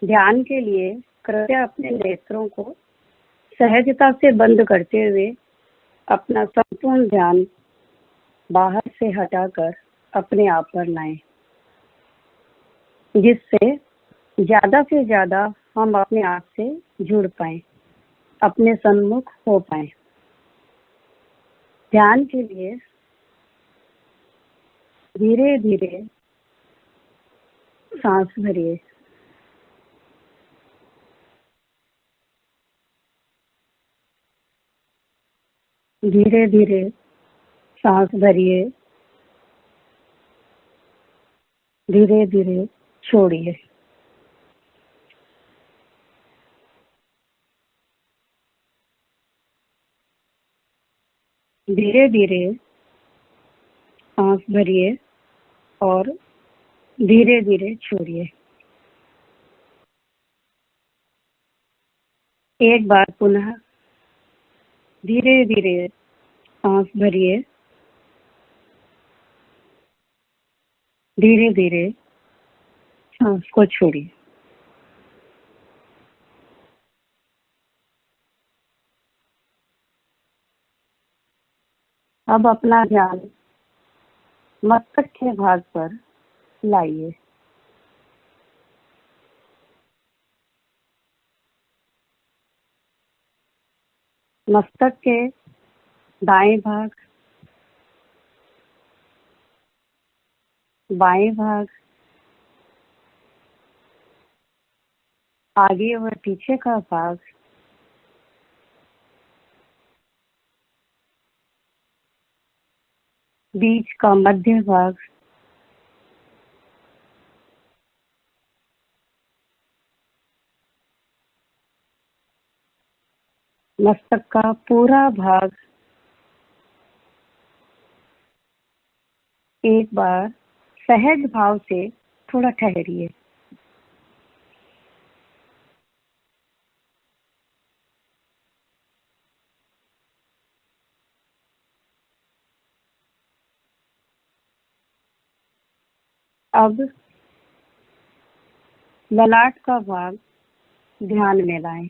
ध्यान के लिए कृपया अपने नेत्रों को सहजता से बंद करते हुए अपना संपूर्ण ध्यान बाहर से हटाकर अपने आप पर लाएं, जिससे ज्यादा से ज्यादा हम अपने आप से जुड़ पाए, अपने सन्मुख हो पाए। ध्यान के लिए धीरे धीरे सांस भरिए। धीरे धीरे सांस भरिए, धीरे धीरे छोड़िए। धीरे धीरे सांस भरिए और धीरे धीरे छोड़िए। एक बार पुनः धीरे धीरे सांस भरिए, धीरे धीरे सांस को छोड़िए। अब अपना ध्यान मस्तक के भाग पर लाइए। मस्तक के दाएं भाग, बाएं भाग, आगे और पीछे का भाग, बीच का मध्य भाग, मस्तक का पूरा भाग। एक बार सहज भाव से थोड़ा ठहरिए। अब ललाट का भाग ध्यान में लाएं।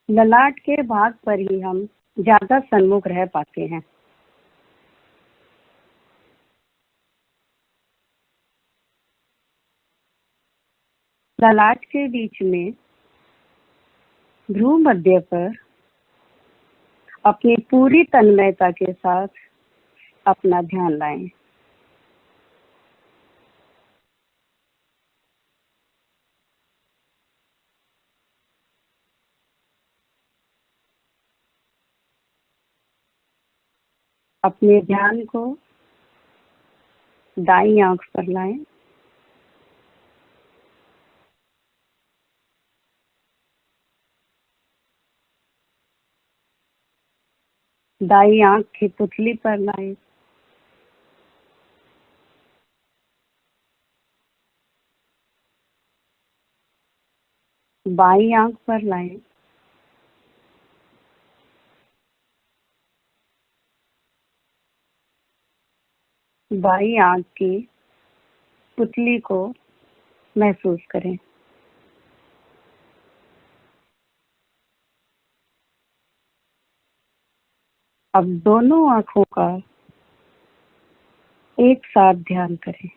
ललाट के भाग पर ही हम ज्यादा सन्मुख रह पाते हैं। ललाट के बीच में भ्रू मध्य पर अपनी पूरी तन्मयता के साथ अपना ध्यान लाएं। अपने ध्यान को दाईं आंख पर लाएं। दाईं आंख की पुतली पर लाएं। बाईं आंख पर लाएं। बाईं आंख की पुतली को महसूस करें। अब दोनों आंखों का एक साथ ध्यान करें।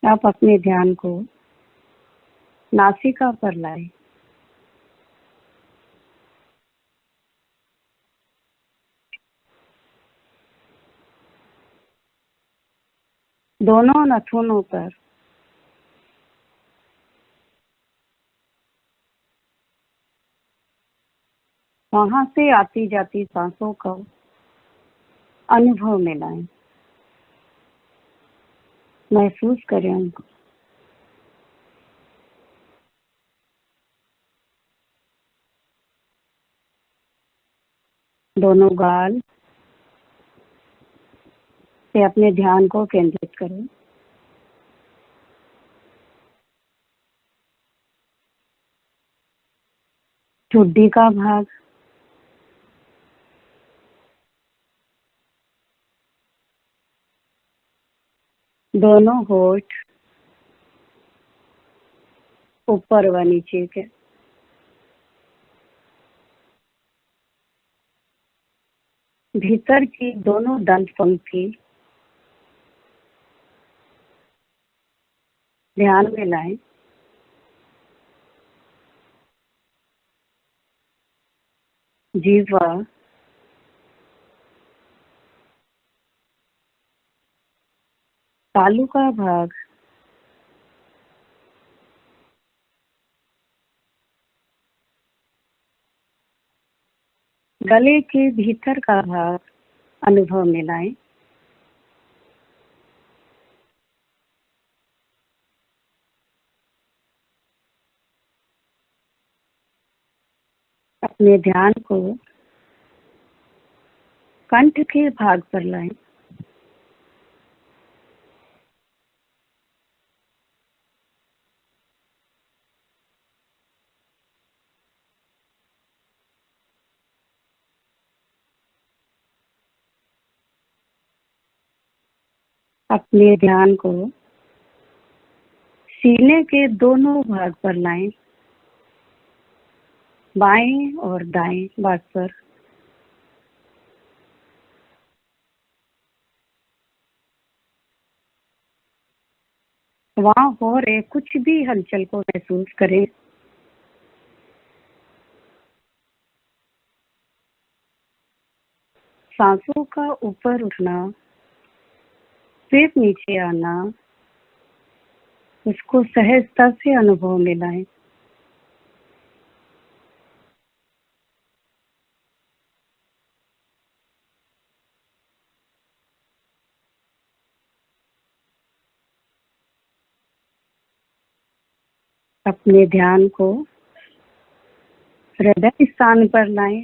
आप अपने ध्यान को नासिका पर लाएं। दोनों नाखूनों पर वहां से आती जाती सांसों का अनुभव में लाएं। महसूस करें उनको। दोनों गाल से अपने ध्यान को केंद्रित करें। ठुड्डी का भाग, दोनों होठ ऊपर व नीचे के, भीतर की दोनों दंत पंक्ति ध्यान में लाएं। जीवा, तालू का भाग, गले के भीतर का भाग अनुभव में लाएं। अपने ध्यान को कंठ के भाग पर लाएं। अपने ध्यान को सीने के दोनों भाग पर लाएं, बाएं और दाएं भाग पर। वहां हो रहे कुछ भी हलचल को महसूस करें। सांसों का ऊपर उठना फिर नीचे आना, उसको सहजता से अनुभव में लाएं। अपने ध्यान को हृदय स्थान पर लाएं।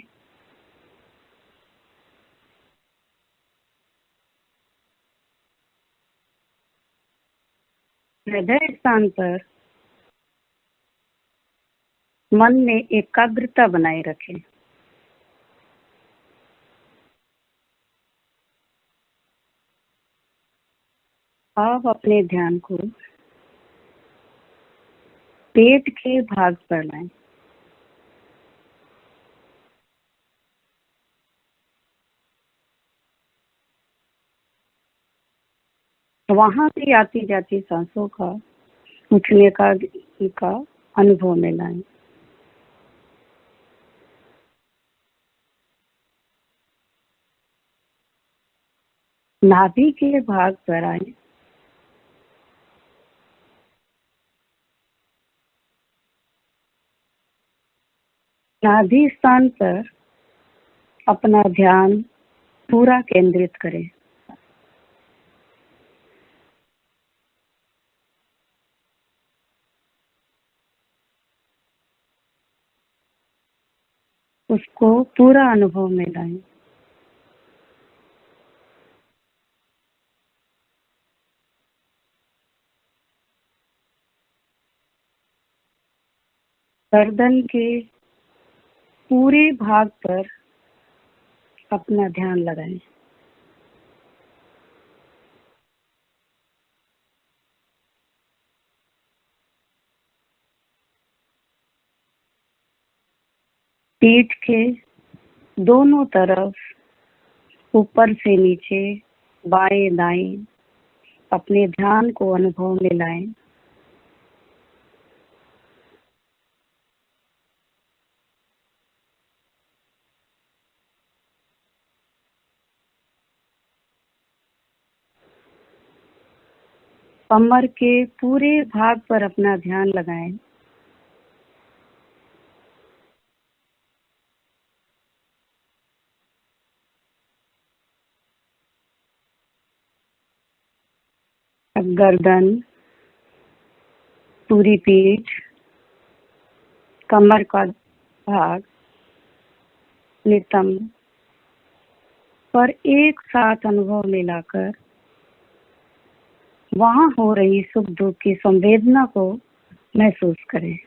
हृदय स्थान पर मन में एकाग्रता बनाए रखें। आप अपने ध्यान को पेट के भाग पर लाएं। वहां से आती जाती सांसों का उठने का अनुभव में लाएं। नाभि के भाग पर आए। नाभि स्थान पर अपना ध्यान पूरा केंद्रित करें। उसको पूरा अनुभव में लाएं। गर्दन के पूरे भाग पर अपना ध्यान लगाएं। पीठ के दोनों तरफ, ऊपर से नीचे, बाएं दाएं, अपने ध्यान को अनुभव में लाएं। कमर के पूरे भाग पर अपना ध्यान लगाएं। अब गर्दन, पूरी पीठ, कमर का भाग, नितंब, पर एक साथ अनुभव मिलाकर वहां हो रही सुख दुख की संवेदना को महसूस करें।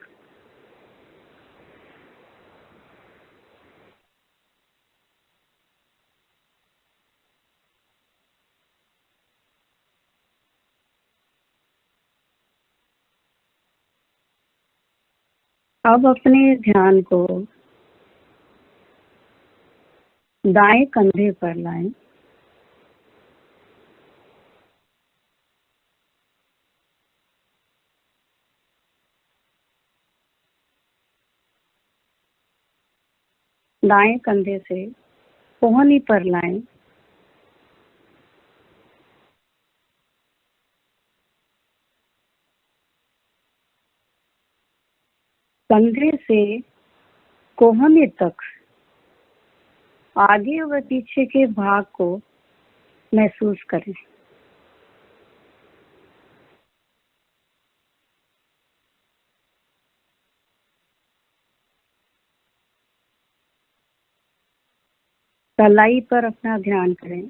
अब अपने ध्यान को दाएं कंधे पर लाएं। दाएं कंधे से कोहनी पर लाएं। कंधे से कोहनी तक आगे व पीछे के भाग को महसूस करें। कलाई पर अपना ध्यान करें।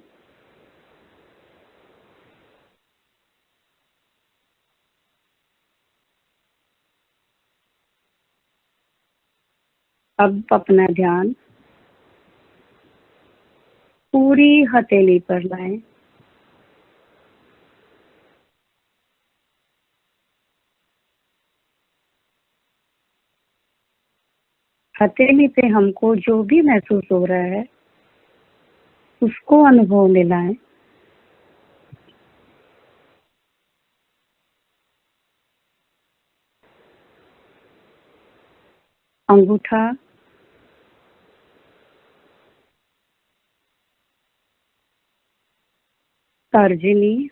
अब अपना ध्यान पूरी हथेली पर लाएं। हथेली पे हमको जो भी महसूस हो रहा है उसको अनुभव में लाएं। अंगूठा, तर्जनी,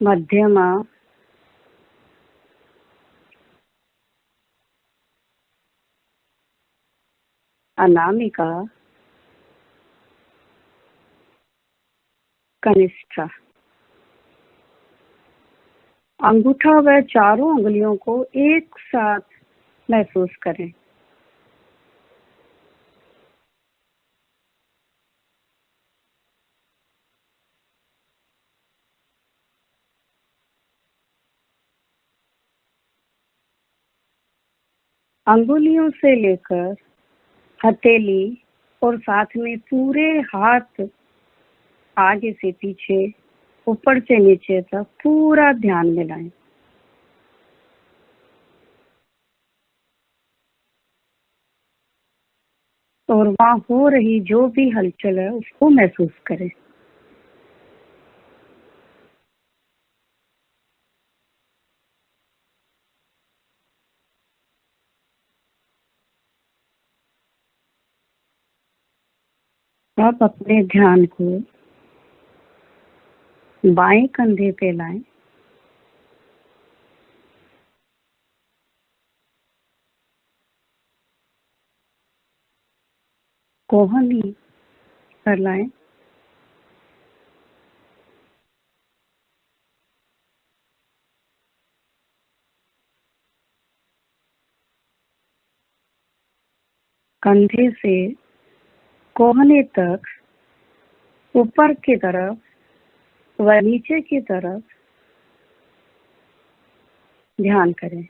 मध्यमा, अनामिका, कनिष्ठा। अंगूठा व चारों उंगलियों को एक साथ महसूस करें। अंगुलियों से लेकर हथेली और साथ में पूरे हाथ आगे से पीछे, ऊपर से नीचे तक पूरा ध्यान मिलाएं। और वहाँ हो रही जो भी हलचल है उसको महसूस करें। आप अपने ध्यान को बाएं कंधे पे लाएं। कोहनी पर लाएं। कंधे से कोहनी तक ऊपर की तरफ व नीचे की तरफ ध्यान करें।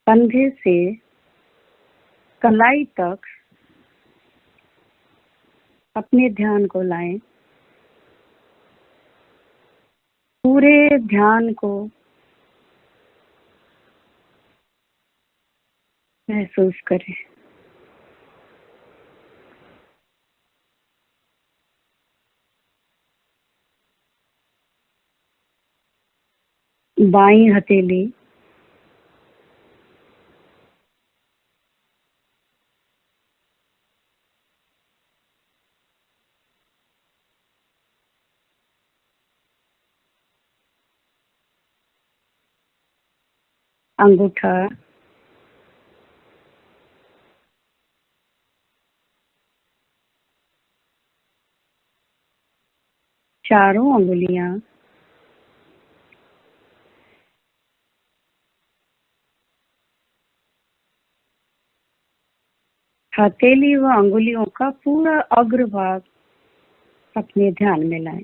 कंधे से कलाई तक अपने ध्यान को लाएं। पूरे ध्यान को महसूस करें। बाईं हथेली, अंगूठा, चारों अंगुलियां हथेली व अंगुलियों का पूरा अग्रभाग अपने ध्यान में लाएं।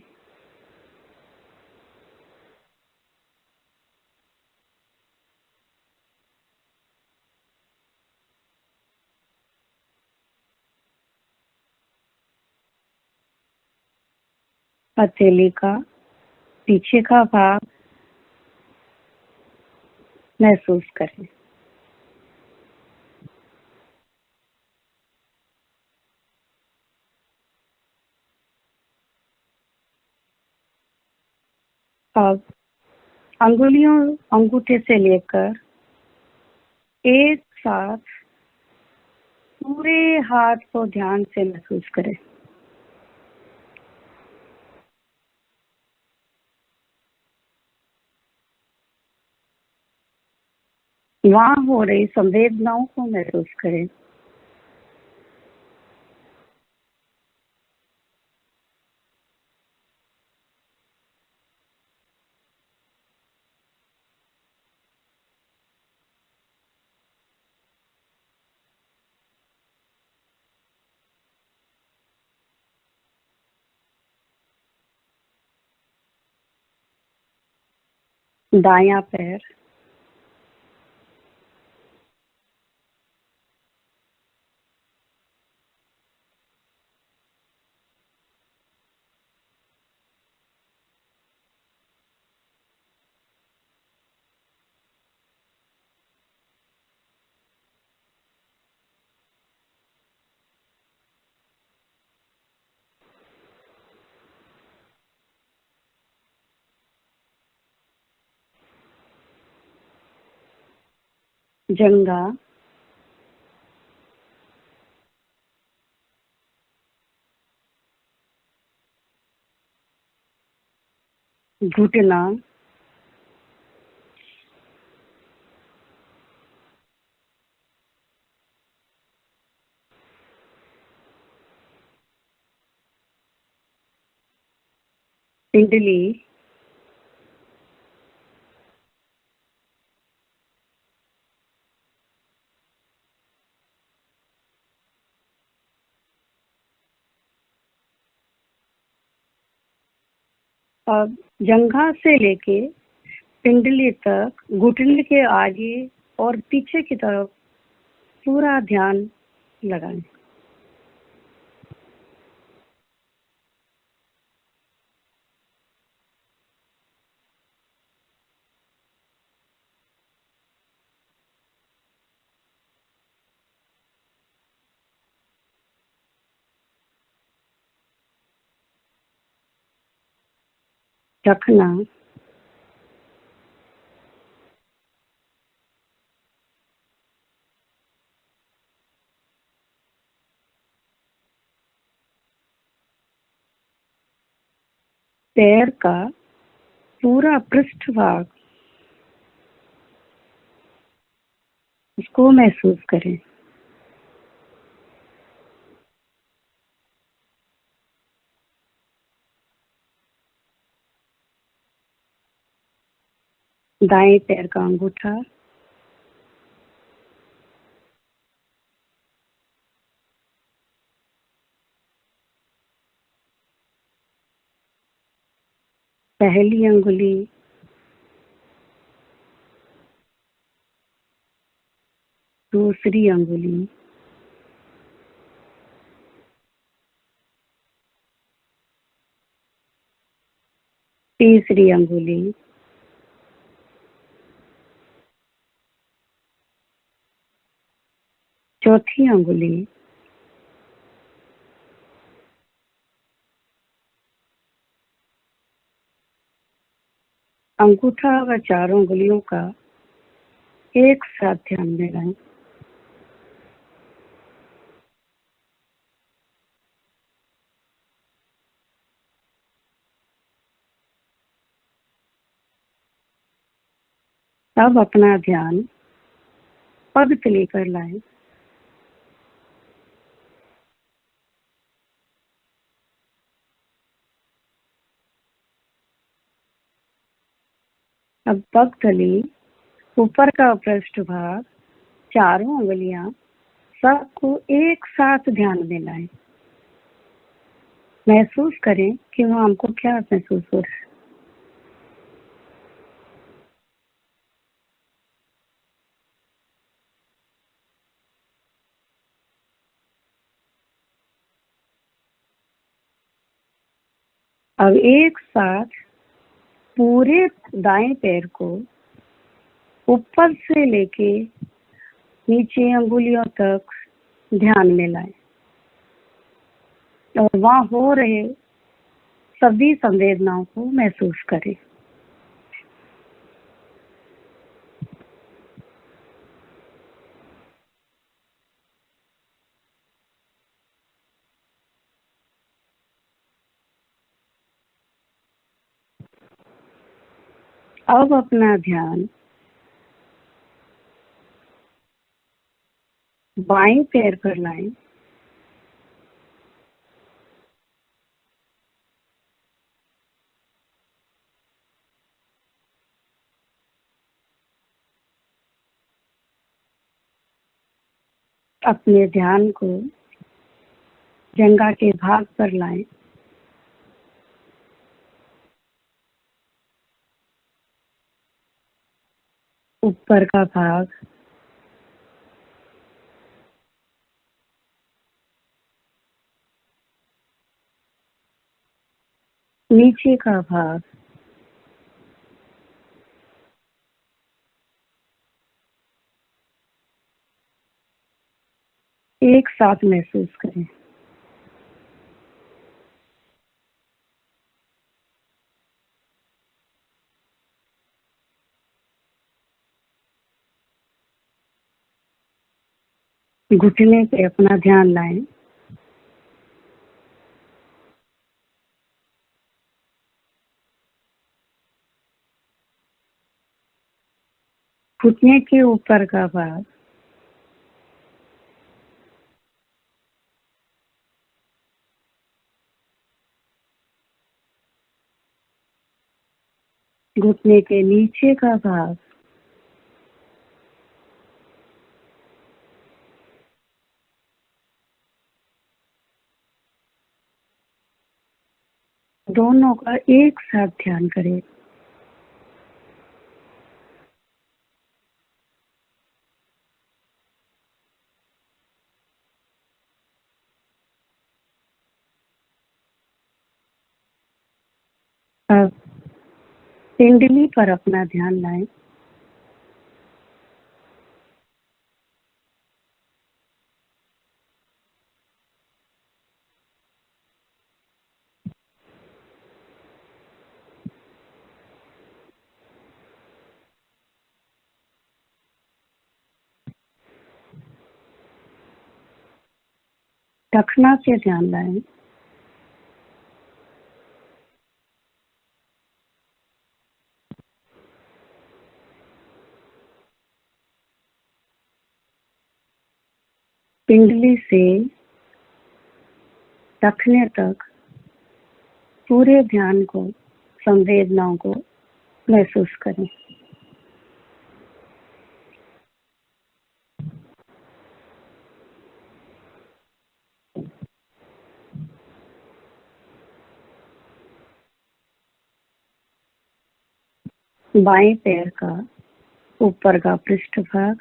हथेली का पीछे का भाग महसूस करें। अब अंगुलियों अंगूठे से लेकर एक साथ पूरे हाथ को ध्यान से महसूस करें। वहां हो रही संवेदनाओं को महसूस करें। दायां पैर, जंघा, घुटना, पिंडली, अब जंघा से लेके पिंडली तक घुटने के आगे और पीछे की तरफ पूरा ध्यान लगाएं। रखना, पैर का पूरा पृष्ठभाग, उसको महसूस करें। दाएं पैर का अंगूठा, पहली अंगुली, दूसरी अंगुली, तीसरी अंगुली, चौथी अंगुली, अंगूठा व चारों अंगुलियों का एक साथ ध्यान में लाएं। अब अपना ध्यान पग से लेकर लाएं। अब पगतली, ऊपर का पृष्ठ भाग, चारों उंगलियां सबको एक साथ ध्यान में लाएं। महसूस करें कि वहां हमको क्या महसूस हो रहा है। अब एक साथ पूरे दाएं पैर को ऊपर से लेके नीचे अंगुलियों तक ध्यान में लाएं और वहां हो रहे सभी संवेदनाओं को महसूस करें। अब अपना ध्यान बाएं पैर पर लाएं। अपने ध्यान को जंघा के भाग पर लाएं। ऊपर का भाग, नीचे का भाग, एक साथ महसूस करें। घुटने पे अपना ध्यान लाएं। घुटने के ऊपर का भाग, घुटने के नीचे का भाग, दोनों का एक साथ ध्यान करें। अब पिंडली पर अपना ध्यान लाएं। दक्षिणा से ध्यान लाएं। पिंडली से दक्षिण तक पूरे ध्यान को, संवेदनाओं को महसूस करें। बाएं पैर का ऊपर का पृष्ठ भाग,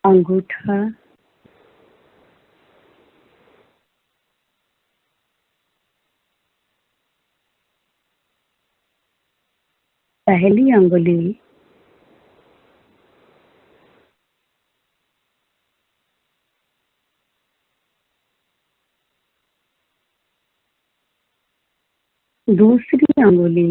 अंगूठा, पहली अंगुली, दूसरी अंगुली,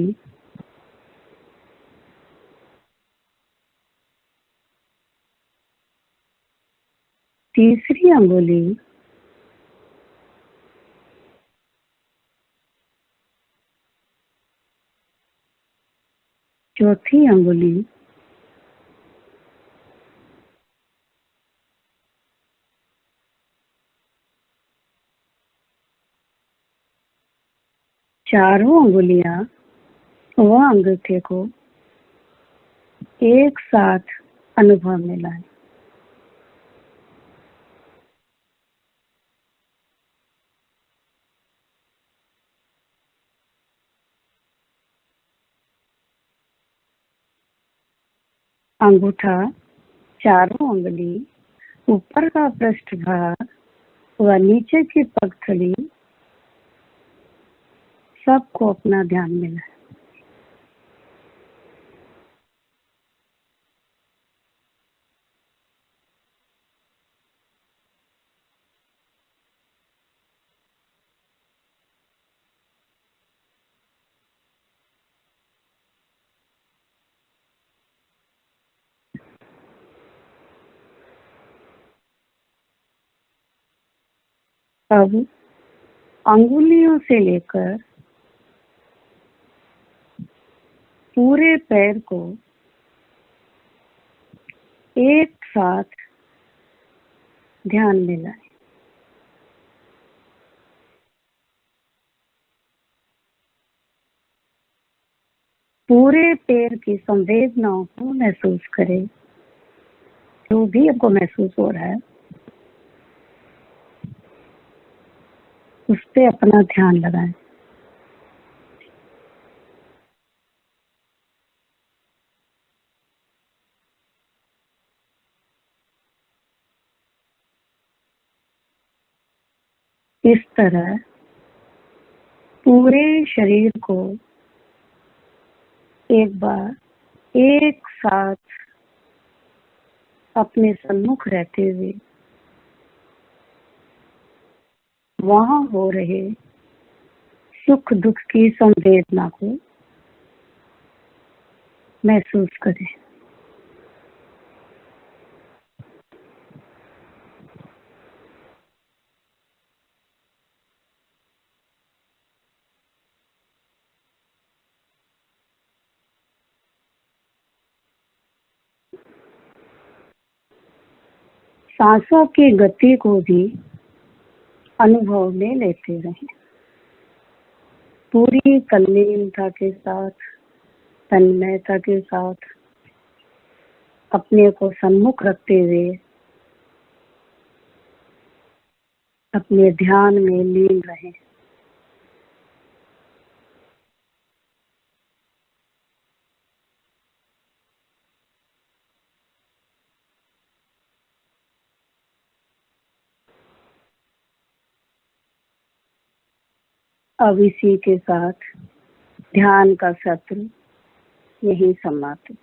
तीसरी अंगुली, चौथी अंगुली, चारों अंगुलियां व अंगूठे को एक साथ अनुभव में लाएं। अंगूठा, चारों अंगुली, ऊपर का पृष्ठभाग व नीचे की पगथली सबको अपना ध्यान मिला है। अब अंगुलियों से लेकर पूरे पैर को एक साथ ध्यान में लाएं। पूरे पैर की संवेदनाओं को महसूस करें। जो भी आपको महसूस हो रहा है उस पे अपना ध्यान लगाएं। इस तरह पूरे शरीर को एक बार एक साथ अपने सम्मुख रहते हुए वहां हो रहे सुख दुख की संवेदना को महसूस करें। सांसों की गति को भी अनुभव में लेते रहें। पूरी तल्लीनता के साथ, तन्मयता के साथ अपने को सम्मुख रखते हुए अपने ध्यान में लीन रहें। अब इसी के साथ ध्यान का सत्र यही समाप्त।